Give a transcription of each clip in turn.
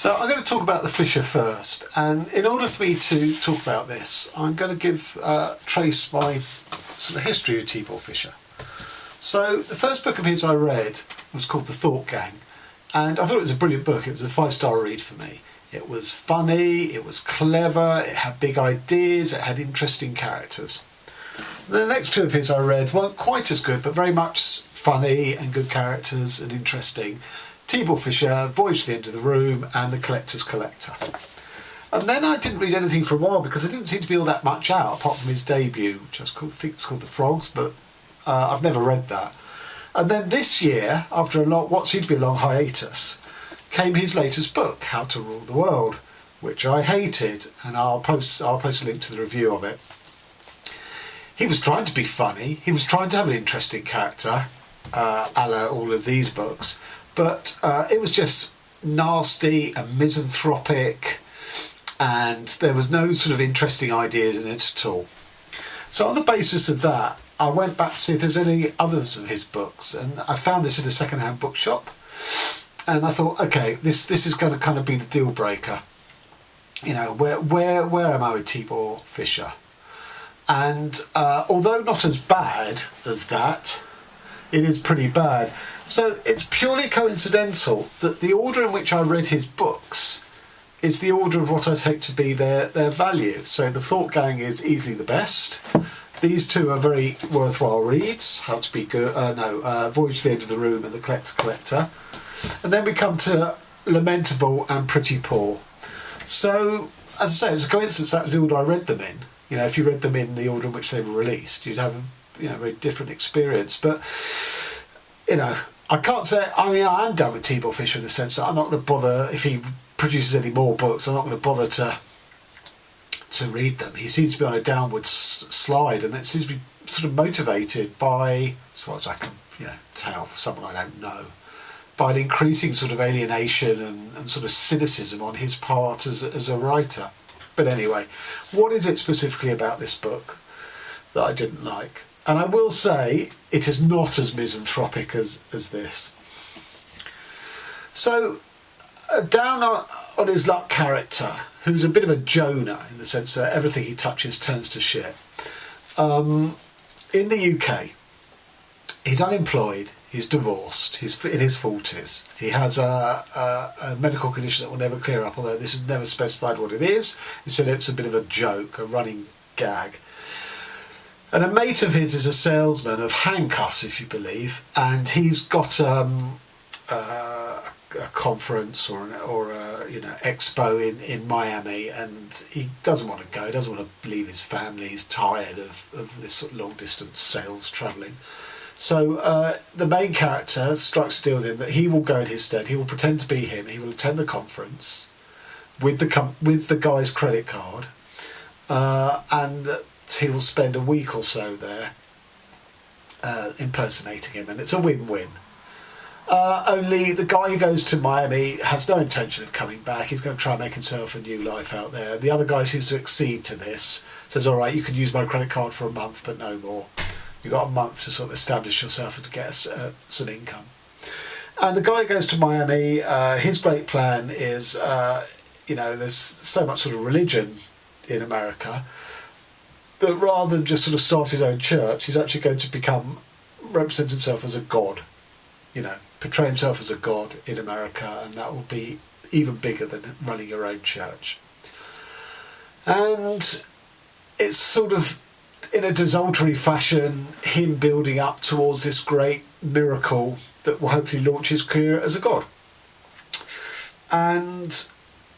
So I'm going to talk about the Fischer first, and in order for me to talk about this, I'm going to trace my sort of history of Tibor Fischer. So the first book of his I read was called The Thought Gang, and I thought it was a brilliant book. It was a 5-star read for me. It was funny, it was clever, it had big ideas, it had interesting characters. The next two of his I read weren't quite as good, but very much funny and good characters and interesting. Tibor Fischer, Voyage to the End of the Room, and The Collector's Collector. And then I didn't read anything for a while because there didn't seem to be all that much out, apart from his debut, which I think was called The Frogs, but I've never read that. And then this year, after what seemed to be a long hiatus, came his latest book, How to Rule the World, which I hated, and I'll post a link to the review of it. He was trying to be funny, he was trying to have an interesting character, a la all of these books, but it was just nasty and misanthropic, and there was no sort of interesting ideas in it at all. So on the basis of that, I went back to see if there's any others of his books, and I found this in a second-hand bookshop, and I thought, okay, this is going to kind of be the deal breaker. You know, where am I with Tibor Fischer? And although not as bad as that, it is pretty bad. So it's purely coincidental that the order in which I read his books is the order of what I take to be their value. So The Thought Gang is easily the best. These two are very worthwhile reads. How to Be Good, Voyage to the End of the Room and The Collector's Collector. And then we come to Lamentable and Pretty Poor. So, as I say, it's a coincidence that was the order I read them in. You know, if you read them in the order in which they were released, you'd have a very different experience. But, you know, I can't say, I mean, I am done with Tibor Fischer in the sense that I'm not going to bother, if he produces any more books, I'm not going to bother to read them. He seems to be on a downward slide, and it seems to be sort of motivated by, as far as I can, tell, someone I don't know, by an increasing sort of alienation and sort of cynicism on his part as a writer. But anyway, what is it specifically about this book that I didn't like? And I will say it is not as misanthropic as this. So, down on his luck character, who's a bit of a Jonah in the sense that everything he touches turns to shit. In the UK, he's unemployed, he's divorced, he's in his 40s. He has a medical condition that will never clear up, although this is never specified what it is. He said it's a bit of a joke, a running gag. And a mate of his is a salesman of handcuffs, if you believe, and he's got a conference or a expo in Miami, and he doesn't want to go. He doesn't want to leave his family. He's tired of this sort of long distance sales travelling. So the main character strikes a deal with him that he will go in his stead. He will pretend to be him. He will attend the conference with the guy's credit card, and he will spend a week or so there impersonating him, and it's a win-win. Only the guy who goes to Miami has no intention of coming back. He's going to try and make himself a new life out there. The other guy seems to accede to this, says, all right, you can use my credit card for a month, but no more. You've got a month to sort of establish yourself and to get some income. And the guy who goes to Miami, his great plan is, there's so much sort of religion in America that rather than just sort of start his own church, he's actually going to represent himself as a god, portray himself as a god in America, and that will be even bigger than running your own church. And it's sort of, in a desultory fashion, him building up towards this great miracle that will hopefully launch his career as a god. And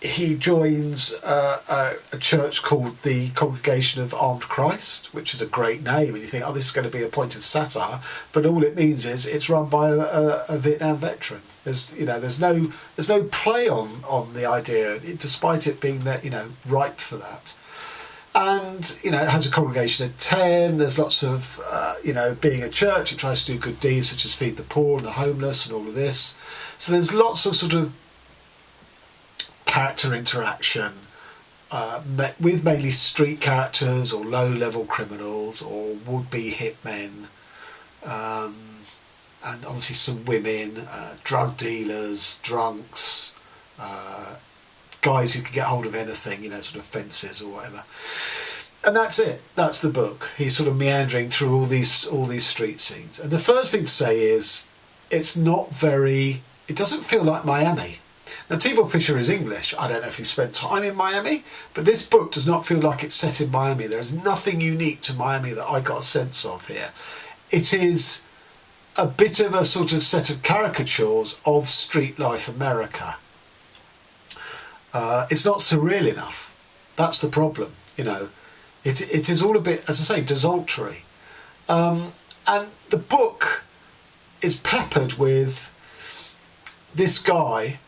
he joins a church called the Congregation of Armed Christ, which is a great name, and you think, oh, this is going to be a point of satire, but all it means is it's run by a Vietnam veteran. There's no play on the idea, despite it being ripe for that. And it has a congregation of 10. There's lots of being a church, it tries to do good deeds such as feed the poor and the homeless and all of this. So there's lots of sort of character interaction with mainly street characters or low-level criminals or would-be hitmen, and obviously some women, drug dealers, drunks, guys who can get hold of anything, sort of fences or whatever. And that's it. That's the book. He's sort of meandering through all these street scenes. And the first thing to say is, it doesn't feel like Miami. Now, Tibor Fischer is English. I don't know if he spent time in Miami, but this book does not feel like it's set in Miami. There is nothing unique to Miami that I got a sense of here. It is a bit of a sort of set of caricatures of street life America. It's not surreal enough. That's the problem, It is all a bit, as I say, desultory. And the book is peppered with this guy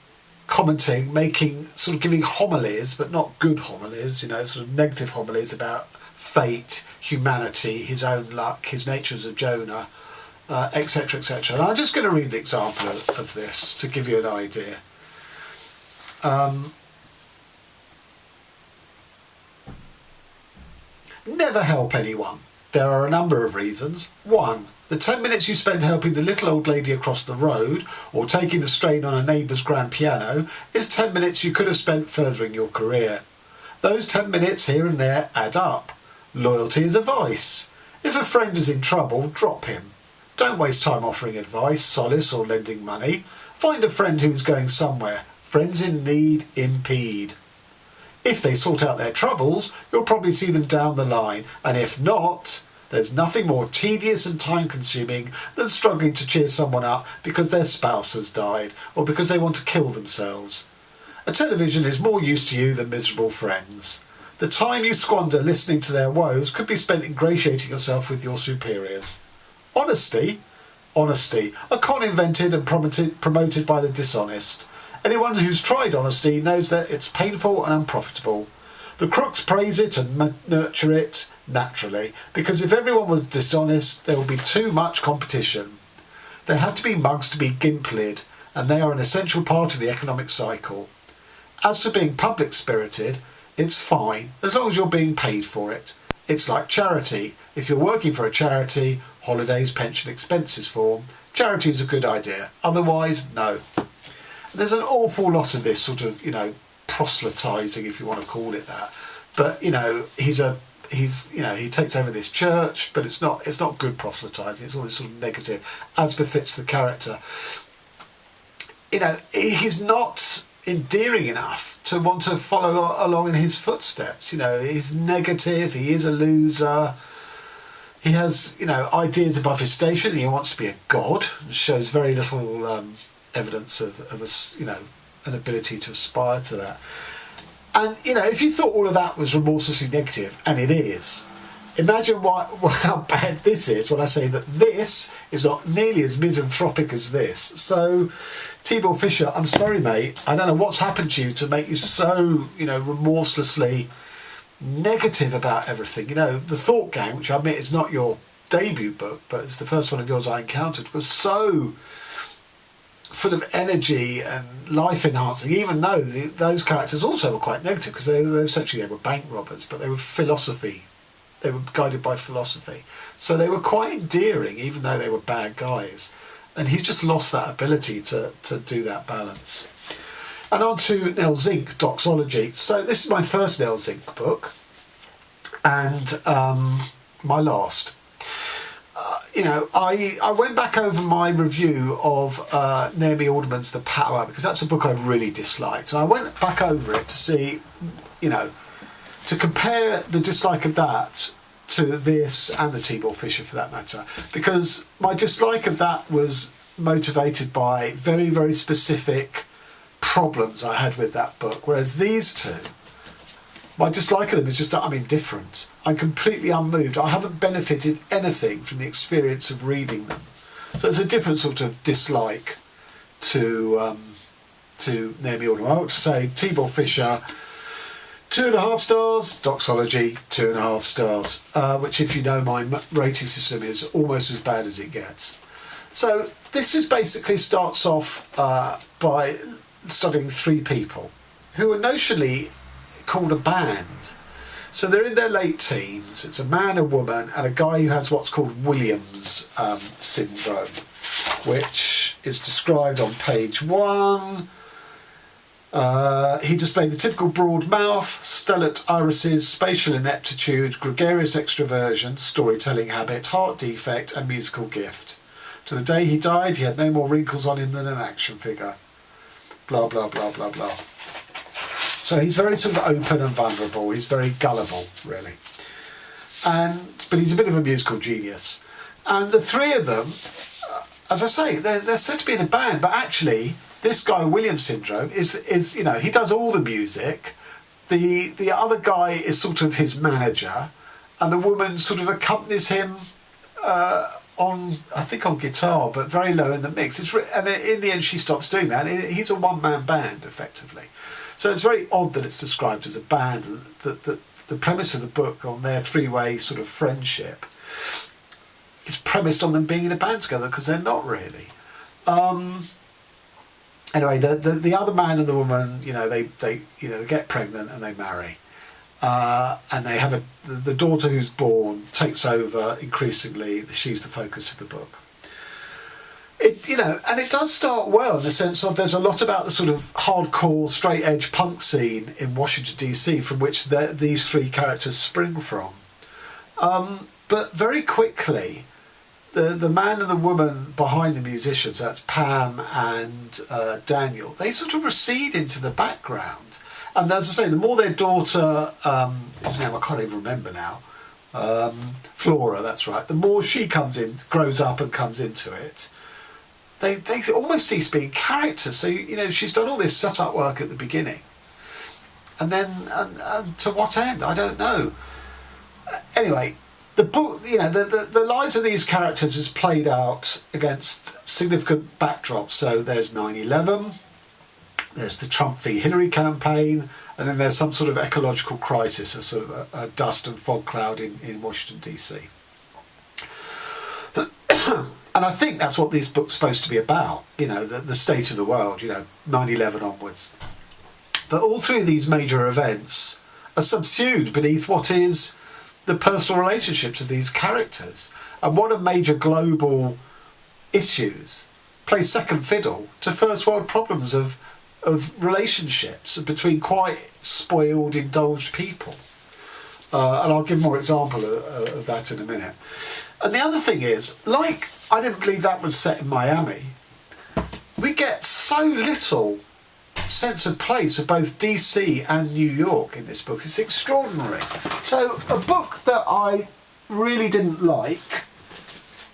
commenting, giving homilies, but not good homilies, sort of negative homilies about fate, humanity, his own luck, his nature as a Jonah, etc., etc. And I'm just going to read an example of this to give you an idea. Never help anyone. There are a number of reasons. 1. The 10 minutes you spend helping the little old lady across the road or taking the strain on a neighbour's grand piano is 10 minutes you could have spent furthering your career. Those 10 minutes here and there add up. Loyalty is a vice. If a friend is in trouble, drop him. Don't waste time offering advice, solace or lending money. Find a friend who is going somewhere. Friends in need impede. If they sort out their troubles, you'll probably see them down the line, and if not, there's nothing more tedious and time-consuming than struggling to cheer someone up because their spouse has died, or because they want to kill themselves. A television is more use to you than miserable friends. The time you squander listening to their woes could be spent ingratiating yourself with your superiors. Honesty, a con invented and promoted by the dishonest. Anyone who's tried honesty knows that it's painful and unprofitable. The crooks praise it and nurture it naturally, because if everyone was dishonest, there would be too much competition. There have to be mugs to be gimp-lid, and they are an essential part of the economic cycle. As for being public-spirited, it's fine, as long as you're being paid for it. It's like charity. If you're working for a charity, holidays, pension, expenses form, charity is a good idea. Otherwise, no. There's an awful lot of this sort of, proselytising, if you want to call it that. But, he takes over this church, but it's not good proselytising. It's all this sort of negative, as befits the character. He's not endearing enough to want to follow along in his footsteps. He's negative. He is a loser. He has, ideas above his station. He wants to be a god. Shows very little evidence of an ability to aspire to that. And if you thought all of that was remorselessly negative, and it is, imagine how bad this is when I say that this is not nearly as misanthropic as this. So, Tibor Fischer, I'm sorry, mate. I don't know what's happened to you to make you so remorselessly negative about everything. The Thought Gang, which I admit is not your debut book, but it's the first one of yours I encountered, was so full of energy and life enhancing, even though those characters also were quite negative, because they were bank robbers, but they were guided by philosophy, so they were quite endearing even though they were bad guys. And he's just lost that ability to do that balance. And on to Nell Zink, Doxology. So this is my first Nell Zink book, and my last. I went back over my review of Naomi Alderman's The Power, because that's a book I really disliked. And I went back over it to see, to compare the dislike of that to this, and the Tibor Fischer for that matter, because my dislike of that was motivated by very, very specific problems I had with that book, whereas these two, my dislike of them is just that I'm indifferent. I'm completely unmoved. I haven't benefited anything from the experience of reading them. So it's a different sort of dislike to Naomi Alderman. I ought to say Tibor Fischer, 2.5 stars, Doxology, 2.5 stars, which, if you know my rating system, is almost as bad as it gets. So this is basically starts off by studying 3 people who are notionally called a band. So they're in their late teens. It's a man, a woman, and a guy who has what's called Williams syndrome, which is described on page 1. He displayed the typical broad mouth, stellate irises, spatial ineptitude, gregarious extroversion, storytelling habit, heart defect and musical gift. To the day he died, he had no more wrinkles on him than an action figure. Blah, blah, blah, blah, blah. So he's very sort of open and vulnerable. He's very gullible, really. But he's a bit of a musical genius. And the three of them, as I say, they're said to be in a band, but actually this guy, Williams Syndrome, is he does all the music. The other guy is sort of his manager, and the woman sort of accompanies him on guitar, but very low in the mix. And in the end, she stops doing that. He's a one-man band, effectively. So it's very odd that it's described as a band. The premise of the book on their three-way sort of friendship is premised on them being in a band together, because they're not really. Anyway, the other man and the woman, they get pregnant and they marry. And they have the daughter who's born takes over increasingly. She's the focus of the book. And it does start well in the sense of there's a lot about the sort of hardcore, straight edge punk scene in Washington DC from which these three characters spring from. But very quickly, the man and the woman behind the musicians, that's Pam and Daniel, they sort of recede into the background. And as I say, the more their daughter, his name I can't even remember now, Flora, that's right, the more she grows up and comes into it, they almost cease being characters. So, she's done all this set-up work at the beginning. And then, and to what end? I don't know. Anyway, the book, the lives of these characters is played out against significant backdrops. So there's 9/11, there's the Trump v Hillary campaign, and then there's some sort of ecological crisis, a sort of a dust and fog cloud in Washington DC. And I think that's what this book's supposed to be about, the state of the world, 9/11 onwards. But all three of these major events are subsumed beneath what is the personal relationships of these characters. And what are major global issues play second fiddle to first world problems of relationships between quite spoiled, indulged people. And I'll give more example of that in a minute. And the other thing is, I didn't believe that was set in Miami. We get so little sense of place of both DC and New York in this book. It's extraordinary. So a book that I really didn't like,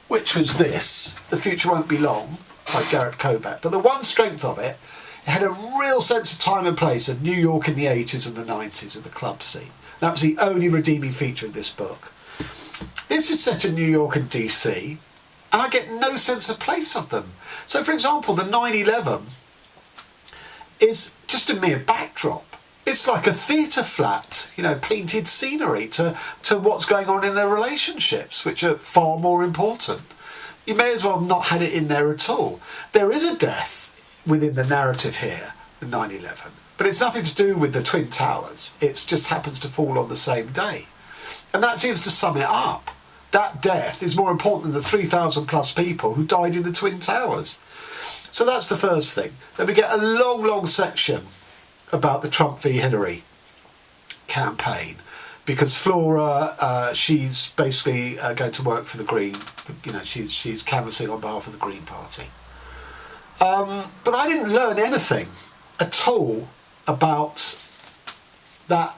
which was this, The Future Won't Be Long, by Garrett Kobach. But the one strength of it had a real sense of time and place of New York in the 80s and the 90s of the club scene. That was the only redeeming feature of this book. This is set in New York and DC, and I get no sense of place of them. So, for example, the 9/11 is just a mere backdrop. It's like a theatre flat, painted scenery to what's going on in their relationships, which are far more important. You may as well have not had it in there at all. There is a death within the narrative here, the 9/11, but it's nothing to do with the Twin Towers. It just happens to fall on the same day. And that seems to sum it up. That death is more important than the 3,000 plus people who died in the Twin Towers. So that's the first thing. Then we get a long, long section about the Trump v Hillary campaign, because Flora, she's basically going to work for the Green. She's canvassing on behalf of the Green Party. But I didn't learn anything at all about that,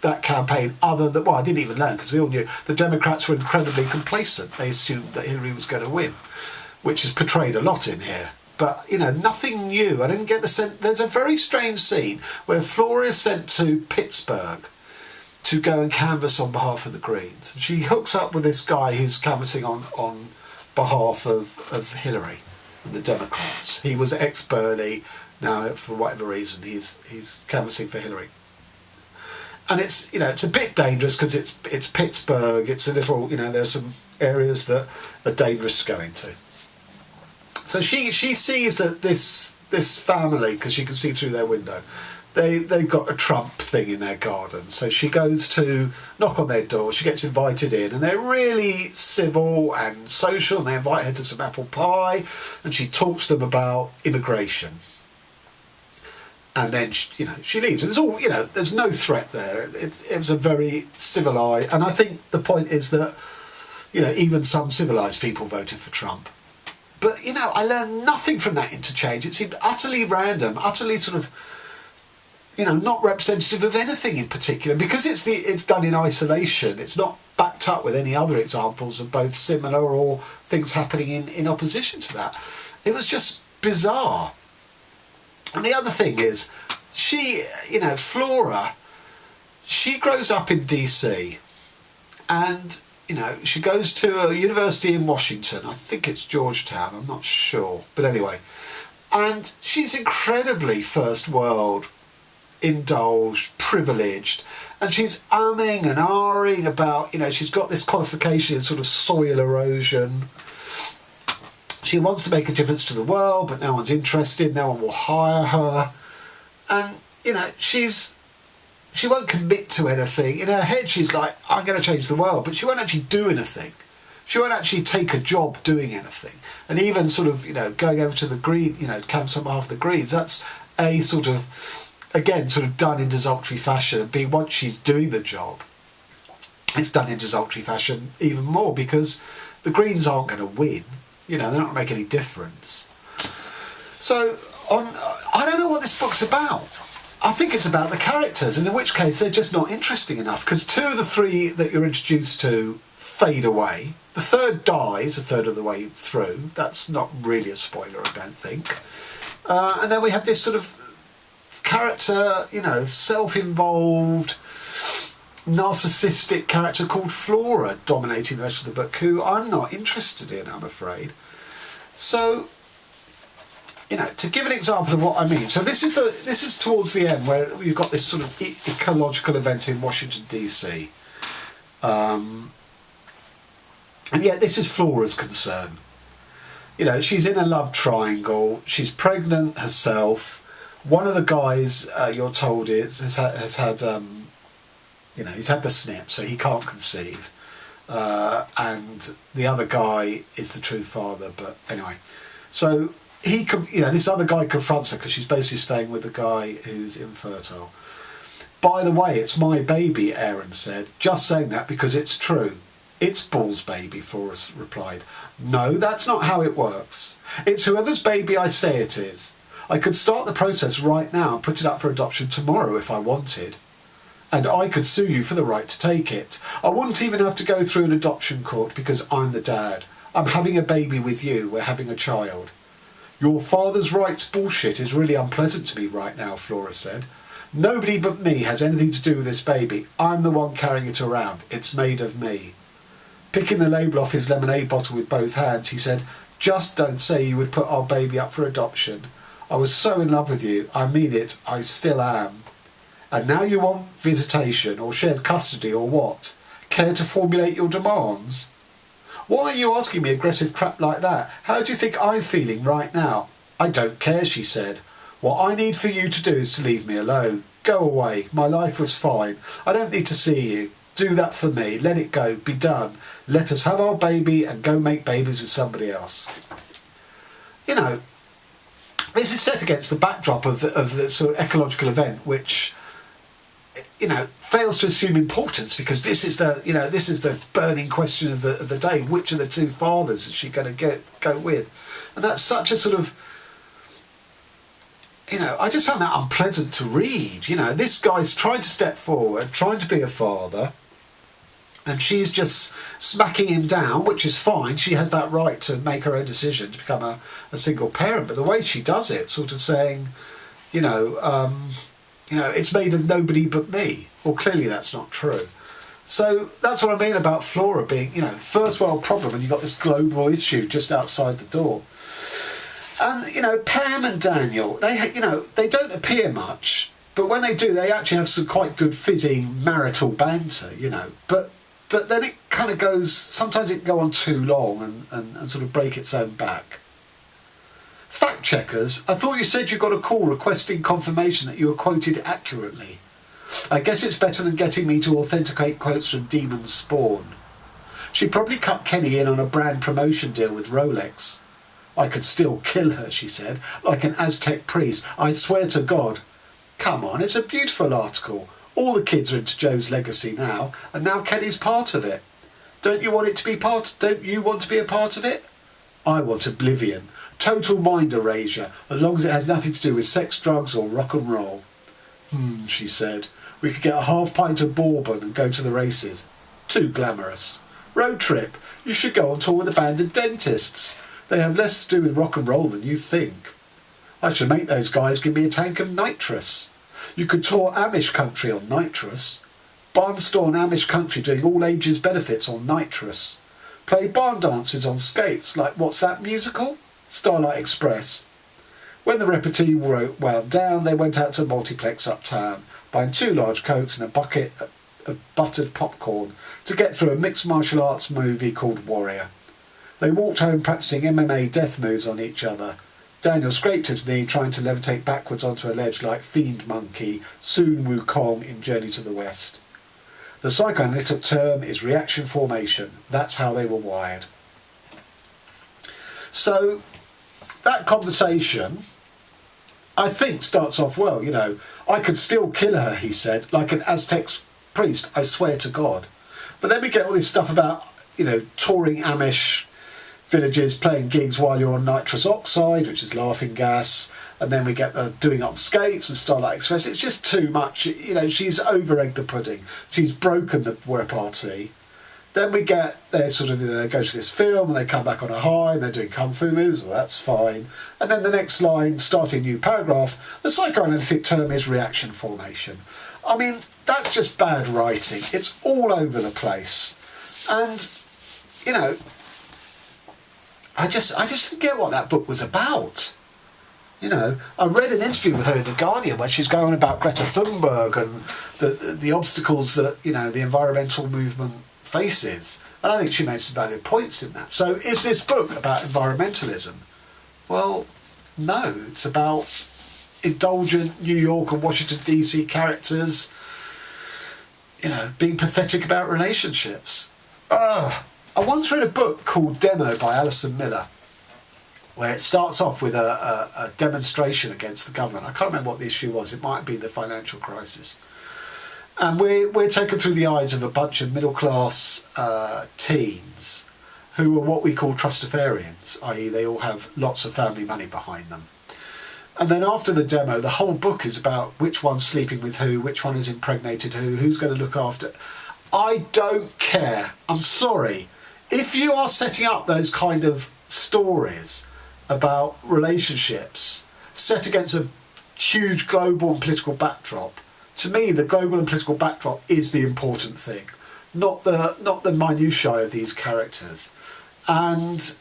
that campaign, other than, I didn't even learn, because we all knew the Democrats were incredibly complacent. They assumed that Hillary was going to win, which is portrayed a lot in here. But, nothing new. I didn't get the sense. There's a very strange scene where Flora is sent to Pittsburgh to go and canvass on behalf of the Greens. And she hooks up with this guy who's canvassing on behalf of Hillary and the Democrats. He was ex-Bernie. Now, for whatever reason, he's canvassing for Hillary. And it's a bit dangerous because it's Pittsburgh. It's a little, there's some areas that are dangerous to go into. So she sees that this family, because she can see through their window, they've got a Trump thing in their garden. So she goes to knock on their door. She gets invited in, and they're really civil and social. And they invite her to some apple pie, and she talks to them about immigration. And then she leaves. And it's all, there's no threat there. It was a very civilised, and I think the point is that, even some civilised people voted for Trump. But, I learned nothing from that interchange. It seemed utterly random, utterly sort of, not representative of anything in particular, because it's done in isolation. It's not backed up with any other examples of both similar or things happening in opposition to that. It was just bizarre. And the other thing is, she, Flora, she grows up in DC, and, she goes to a university in Washington. I think it's Georgetown, I'm not sure. But anyway, and she's incredibly first world, indulged, privileged, and she's umming and ahhing about, she's got this qualification in sort of soil erosion. She wants to make a difference to the world, but no one's interested, no one will hire her. And, she won't commit to anything. In her head, she's like, I'm going to change the world, but she won't actually do anything. She won't actually take a job doing anything. And even sort of, going over to the Green, canvass on behalf of the Greens, that's a sort of, again, sort of done in desultory fashion. And B, once she's doing the job, it's done in desultory fashion even more, because the Greens aren't going to win. They're not going to make any difference. So, I don't know what this book's about. I think it's about the characters, and in which case they're just not interesting enough, because 2 of the 3 that you're introduced to fade away. The third dies a third of the way through. That's not really a spoiler, I don't think. And then we have this sort of character, self-involved, narcissistic character called Flora dominating the rest of the book, who I'm not interested in, I'm afraid. So, to give an example of what I mean, so this is towards the end where you've got this sort of ecological event in Washington DC, and yet this is Flora's concern. She's in a love triangle. She's pregnant herself. One of the guys, you're told, has had he's had the snip, so he can't conceive, and the other guy is the true father. But anyway, so this other guy confronts her because she's basically staying with the guy who's infertile. By the way, it's my baby, Aaron said. Just saying that because it's true. It's Paul's baby, Flora replied. No, that's not how it works. It's whoever's baby I say it is. I could start the process right now and put it up for adoption tomorrow if I wanted. And I could sue you for the right to take it. I wouldn't even have to go through an adoption court because I'm the dad. I'm having a baby with you. We're having a child. Your father's rights bullshit is really unpleasant to me right now, Flora said. Nobody but me has anything to do with this baby. I'm the one carrying it around. It's made of me. Picking the label off his lemonade bottle with both hands, he said, just don't say you would put our baby up for adoption. I was so in love with you. I mean it. I still am. And now you want visitation or shared custody or what? Care to formulate your demands? Why are you asking me aggressive crap like that? How do you think I'm feeling right now? I don't care, she said. What I need for you to do is to leave me alone. Go away. My life was fine. I don't need to see you. Do that for me. Let it go. Be done. Let us have our baby and go make babies with somebody else. This is set against the backdrop of the sort of ecological event, which fails to assume importance, because this is the burning question of the day. Which of the 2 fathers is she going to go with? And that's such a sort of, I just found that unpleasant to read. This guy's trying to step forward, trying to be a father, and she's just smacking him down, which is fine. She has that right to make her own decision to become a single parent. But the way she does it, sort of saying, it's made of nobody but me. Well, clearly that's not true. So that's what I mean about Flora being, first world problem, and you've got this global issue just outside the door. And, Pam and Daniel, they don't appear much, but when they do, they actually have some quite good fizzing marital banter, But then it kind of goes, sometimes it can go on too long and sort of break its own back. Fact checkers, I thought you said you got a call requesting confirmation that you were quoted accurately. I guess it's better than getting me to authenticate quotes from Demon Spawn. She probably cut Kenny in on a brand promotion deal with Rolex. I could still kill her, she said, like an Aztec priest. I swear to God. Come on, it's a beautiful article. All the kids are into Joe's legacy now, and now Kelly's part of it. Don't you want to be a part of it? I want oblivion. Total mind erasure, as long as it has nothing to do with sex, drugs or rock and roll. She said. We could get a half pint of bourbon and go to the races. Too glamorous. Road trip. You should go on tour with a band of dentists. They have less to do with rock and roll than you think. I should make those guys give me a tank of nitrous. You could tour Amish country on nitrous. Barnstorm Amish country doing all ages benefits on nitrous. Play barn dances on skates like what's that musical? Starlight Express. When the repartee wound down, they went out to a multiplex uptown, buying 2 large cokes and a bucket of buttered popcorn to get through a mixed martial arts movie called Warrior. They walked home practicing MMA death moves on each other. Daniel scraped his knee trying to levitate backwards onto a ledge like Fiend Monkey, Sun Wukong in Journey to the West. The psychoanalytic term is reaction formation. That's how they were wired. So that conversation, I think, starts off well. You know, I could still kill her, he said, like an Aztec priest, I swear to God. But then we get all this stuff about, you know, touring Amish villages, playing gigs while you're on nitrous oxide, which is laughing gas, and then we get the doing it on skates and Starlight Express. It's just too much. You know, she's over-egged the pudding. She's broken the repartee. Then we get, they sort of, you know, they go to this film and they come back on a high and they're doing kung fu moves. Well, that's fine. And then the next line, starting new paragraph, the psychoanalytic term is reaction formation. I mean, that's just bad writing. It's all over the place. And, you know, I just didn't get what that book was about. You know, I read an interview with her in The Guardian where she's going on about Greta Thunberg and the obstacles that, you know, the environmental movement faces. And I think she made some valid points in that. So is this book about environmentalism? Well, no. It's about indulgent New York and Washington DC characters, you know, being pathetic about relationships. I once read a book called Demo by Alison Miller, where it starts off with a demonstration against the government. I can't remember what the issue was. It might be the financial crisis. And we're taken through the eyes of a bunch of middle-class teens who are what we call trustafarians, i.e. they all have lots of family money behind them. And then after the demo, the whole book is about which one's sleeping with who, which one has impregnated who's going to look after. I don't care. I'm sorry. If you are setting up those kind of stories about relationships set against a huge global and political backdrop, to me the global and political backdrop is the important thing, not the minutiae of these characters. And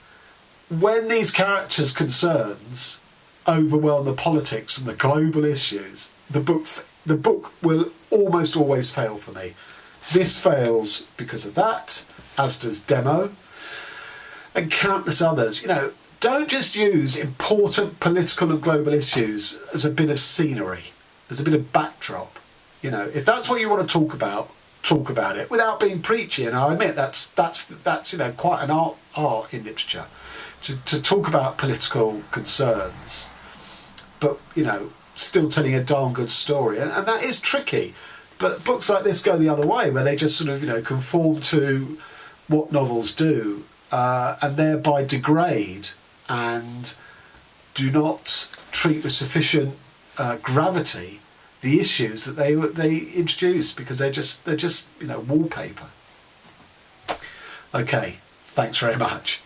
when these characters' concerns overwhelm the politics and the global issues, the book will almost always fail for me. This fails because of that, as does Demo and countless others. You know, don't just use important political and global issues as a bit of scenery, as a bit of backdrop. You know, if that's what you want to talk about it without being preachy. And I admit that's you know, quite an art in literature to talk about political concerns, but you know, still telling a darn good story, and that is tricky. But books like this go the other way, where they just sort of, you know, conform to what novels do, and thereby degrade and do not treat with sufficient gravity the issues that they introduce, because they're just you know, wallpaper. Okay, thanks very much.